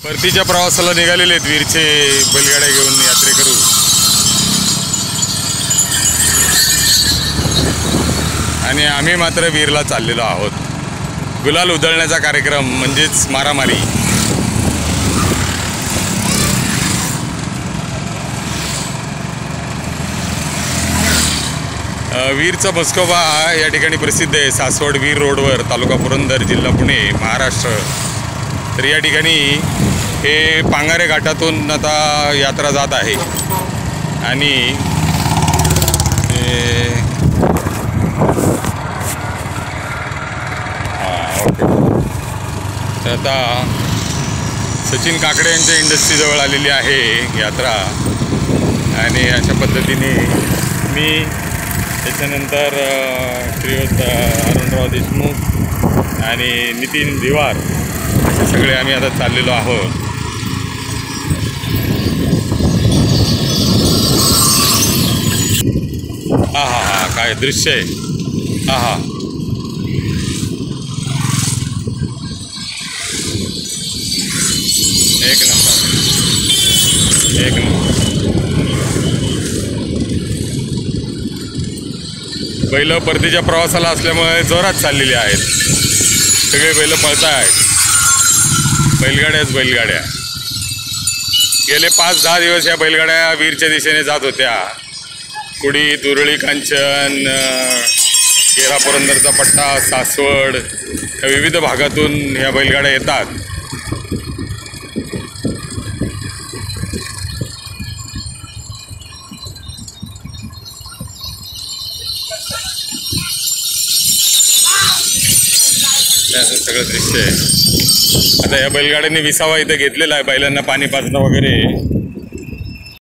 परतीच्या प्रवासाला निघालेले आहेत वीरचे बैलगाड्या घेऊन यात्रेकरू। आणि आम्ही मात्र वीरला चाललेलो आहोत। गुलाल उधळण्याचा कार्यक्रम म्हणजेच मारामारी। वीरचा मस्कोबा या ठिकाणी प्रसिद्ध आहे। सासवड वीर रोडवर, तालुका पुरंदर, जिल्हा पुणे, महाराष्ट्र। तर या ठिकाणी हे पांगारे घाटातून आता यात्रा जात आहे आणि तर आता सचिन काकडे यांच्या इंडस्ट्रीजवळ आलेली आहे यात्रा। आणि अशा पद्धतीने मी त्याच्यानंतर श्रीयुत अरुणराव देशमुख आणि नितीन दिवार असे सगळे आम्ही आता चाललेलो आहोत। हा काय दृश्य आहे। हा एक नंबर। बैल परतीच्या प्रवासाला असल्यामुळे जोरात चाललेली आहेत। सगळे बैल पळत आहेत। बैलगाड्या गेले 5-10 दिवस या बैलगाड्या वीरच्या दिशेने जात होत्या। कुडी, तुरळी, कांचन, गेरा पुरंदरचा पट्टा, सासवड या विविध भागातून ह्या बैलगाड्या येतात। असं सगळं दृश्य आहे। आता या बैलगाड्यांनी विसावा इथे घेतलेला आहे बैलांना पाणी पाजणं वगैरे।